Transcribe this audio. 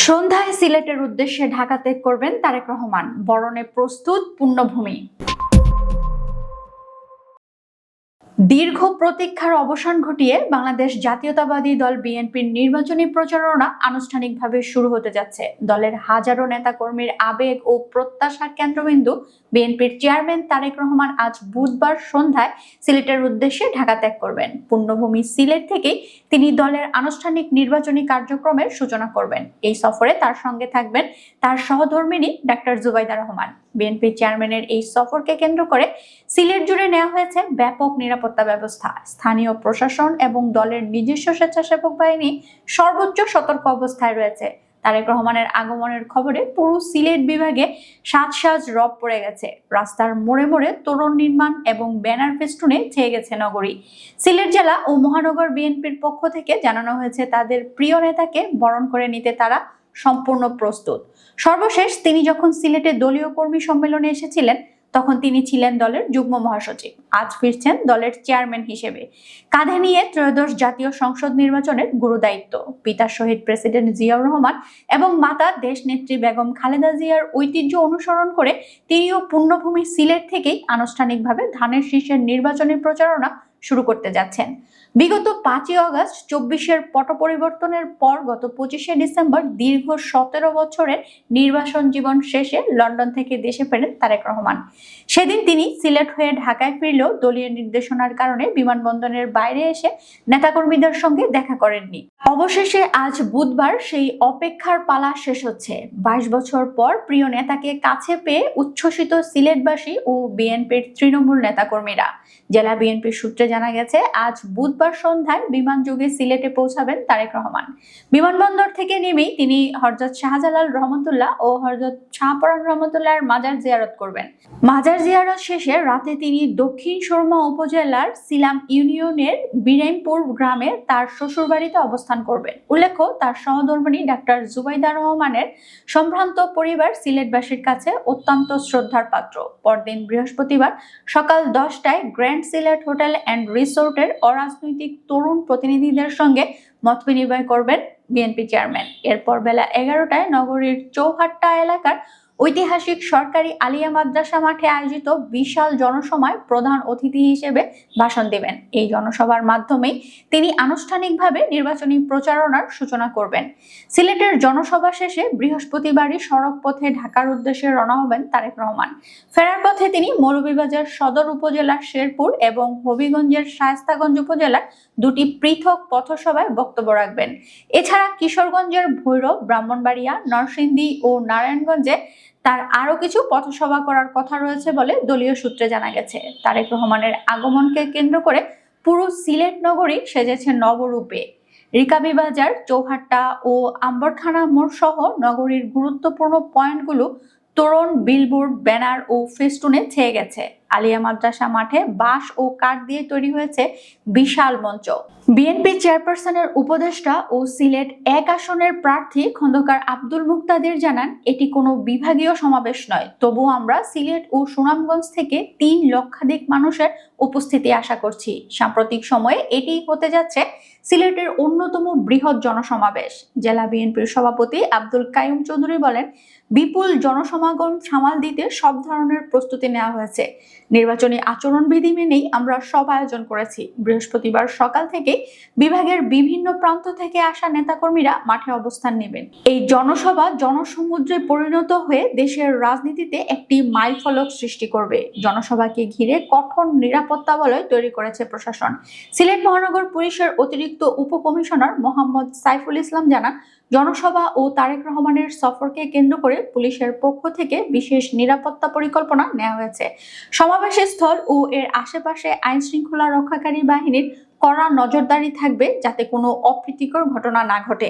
সন্ধ্যায় সিলেটের উদ্দেশ্যে ঢাকা ত্যাগ করবেন তারেক রহমান, বরণে প্রস্তুত পুণ্যভূমি। দীর্ঘ প্রতীক্ষার অবসান ঘটিয়ে বাংলাদেশ জাতীয়তাবাদী দল বিএনপির নির্বাচনী প্রচারণা আনুষ্ঠানিকভাবে শুরু হতে যাচ্ছে। দলের হাজারো নেতাকর্মীর আবেগ ও প্রত্যাশার কেন্দ্রবিন্দু বিএনপির চেয়ারম্যান তারেক রহমান আজ বুধবার সন্ধ্যায় সিলেটের উদ্দেশ্যে ঢাকা ত্যাগ করবেন। পুণ্যভূমি সিলেট থেকেই তিনি দলের আনুষ্ঠানিক নির্বাচনী কার্যক্রমের সূচনা করবেন। এই সফরে তার সঙ্গে থাকবেন তার সহধর্মিণী ডাক্তার জুবাইদা রহমান। বিএনপি চেয়ারম্যানের এই সফরকে কেন্দ্র করে সিলেট জুড়ে নেওয়া হয়েছে ব্যাপক নিরাপত্তা ব্যবস্থা। স্থানীয় প্রশাসন এবং দলের নিজস্ব স্বেচ্ছাসেবক বাহিনী সর্বোচ্চ সতর্ক অবস্থায় রয়েছে। তারেক রহমানের আগমনের খবরে পুরো সিলেট বিভাগে সাজ রব পড়ে গেছে। রাস্তার মোড়ে মোড়ে তোরণ নির্মাণ এবং ব্যানার ফেস্টুনে ছেয়ে গেছে নগরী। সিলেট জেলা ও মহানগর বিএনপির পক্ষ থেকে জানানো হয়েছে তাদের প্রিয় নেতাকে বরণ করে নিতে তারা সম্পূর্ণ প্রস্তুত। সর্বশেষ তিনি যখন সিলেটে দলীয় কর্মী সম্মেলনে এসেছিলেন তখন তিনি ছিলেন দলের যুগ্ম মহাসচিব। আজ ফিরছেন দলের চেয়ারম্যান হিসেবে। কাঁধে নিয়ে ত্রয়োদশ জাতীয় সংসদ নির্বাচনের গুরুদায়িত্ব। পিতা শহীদ প্রেসিডেন্ট জিয়াউর রহমান এবং মাতা দেশনেত্রী বেগম খালেদা জিয়ার ঐতিহ্য অনুসরণ করে তিনিও পুণ্যভূমি সিলেট থেকেই আনুষ্ঠানিকভাবে ধানের শীষের নির্বাচনী প্রচারণা শুরু করতে যাচ্ছেন। বিগত 5ই আগস্ট 24-এর পট পরিবর্তনের পর গত 25শে ডিসেম্বর দীর্ঘ 17 বছরের নির্বাচন জীবন শেষে লন্ডন থেকে দেশে ফেরেন তারেক রহমান। সেদিন তিনি সিলেট হয়ে ঢাকায় ফিরলেও দলীয় নির্দেশনার কারণে বিমানবন্দরের বাইরে এসে নেতাকর্মীদের সঙ্গে দেখা করেননি। অবশেষে আজ বুধবার সেই অপেক্ষার পালা শেষ হচ্ছে। 22 বছর পর প্রিয় নেতাকে কাছে পেয়ে উচ্ছ্বসিত সিলেটবাসী ও বিএনপির তৃণমূল নেতাকর্মীরা। জেলা বিএনপির সূত্রে জানা গেছে আজ বুধবার সন্ধ্যায় বিমানযোগে সিলেটে পৌঁছাবেন তারেক রহমান। বিমানবন্দর থেকে নেমেই তিনি হযরত শাহজালাল রহমতুল্লাহ ও হযরত শাহপরান রহমতুল্লাহর মাজার জিয়ারত করবেন। মাজার জিয়ারত শেষে রাতে তিনি দক্ষিণ সুরমা উপজেলার সিলাম ইউনিয়নের বিরাইমপুর গ্রামে তার শ্বশুরবাড়িতে অবস্থান করবেন। উল্লেখ্য, তার সহধর্মিণী ডাক্তার জুবাইদা রহমানের সম্ভ্রান্ত পরিবার সিলেটবাসীর কাছে অত্যন্ত শ্রদ্ধার পাত্র। পরদিন বৃহস্পতিবার সকাল 10টায় গ্র্যান্ড সিলেট হোটেল অ্যান্ড রিসোর্টের অরাজনৈতিক তরুণ প্রতিনিধিদের সঙ্গে মত বিনিময় করবেন বিএনপি চেয়ারম্যান। এরপর বেলা 11টায় নগরীর চৌহাট্টা এলাকার ঐতিহাসিক সরকারি আলিয়া মাদ্রাসা মাঠে আয়োজিত বিশাল জনসভায় প্রধান অতিথি হিসেবে ভাষণ দেবেন। এই জনসভার মাধ্যমেই তিনি আনুষ্ঠানিকভাবে নির্বাচনী প্রচারণার সূচনা করবেন। সিলেটের জনসভা শেষে বৃহস্পতিবারই সড়ক পথে ঢাকার উদ্দেশ্যে রওনা হবেন তারেক রহমান। ফেরার পথে তিনি মৌলভীবাজার সদর উপজেলার শেরপুর এবং হবিগঞ্জের শায়েস্তাগঞ্জ উপজেলার দুটি পৃথক পথসভায় বক্তব্য রাখবেন। এছাড়া কিশোরগঞ্জের ভৈরব, ব্রাহ্মণবাড়িয়া, নরসিংদী ও নারায়ণগঞ্জে তার আরো কিছু পথসভা করার কথা রয়েছে বলে দলীয় সূত্রে জানা গেছে। তারেক রহমানের আগমনকে কেন্দ্র করে পুরো সিলেট নগরী সেজেছে নবরূপে। রিকাবি বাজার, চৌহাট্টা ও আম্বরখানা মোড় সহ নগরীর গুরুত্বপূর্ণ পয়েন্টগুলো তোরণ, বিলবোর্ড, ব্যানার ও ফেস্টুনে ছেয়ে গেছে। আলিয়া মাদ্রাসা মাঠে বাঁশ ও কাঠ দিয়ে তৈরি হয়েছে বিশাল মঞ্চ। বিএনপি চেয়ারপারসনের উপদেষ্টা ও সিলেট 1 আসনের প্রার্থী খন্দকার আব্দুল মুক্তাদির জানান, এটি কোনো বিভাগীয় সমাবেশ নয়, তবু আমরা সিলেট ও সুনামগঞ্জ থেকে 3 লক্ষাধিক মানুষের উপস্থিতি আশা করছি। সাম্প্রতিক সময়ে এটি হতে যাচ্ছে সিলেটের অন্যতম বৃহৎ জনসমাবেশ। জেলা বিএনপির সভাপতি আব্দুল কাইয়ুম চৌধুরী বলেন, বিপুল জনসমাগম সামাল দিতে সব ধরনের প্রস্তুতি নেওয়া হয়েছে। নির্বাচনী আচরণবিধি মেনেই আমরা সব আয়োজন করেছি। বৃহস্পতিবার সকাল থেকে বিভাগের বিভিন্ন প্রান্ত থেকে আসা নেতাকর্মীরা মাঠে অবস্থান নেবেন। এই জনসভা জনসমুদ্রে পরিণত হয়ে দেশের রাজনীতিতে একটি মাইলফলক সৃষ্টি করবে। জনসভাকে ঘিরে কঠোর নিরাপত্তা বলয় তৈরি করেছে প্রশাসন। সিলেট মহানগর পুলিশের অতিরিক্ত উপকমিশনার মোহাম্মদ সাইফুল ইসলাম জানান, জনসভা ও তারেক রহমানের সফরকে কেন্দ্র করে পুলিশের পক্ষ থেকে বিশেষ নিরাপত্তা পরিকল্পনা নেওয়া হয়েছে। সমাবেশের স্থল ও এর আশেপাশে আইন শৃঙ্খলা রক্ষাকারী বাহিনীর কড়া নজরদারি থাকবে যাতে কোনো অপ্রীতিকর ঘটনা না ঘটে।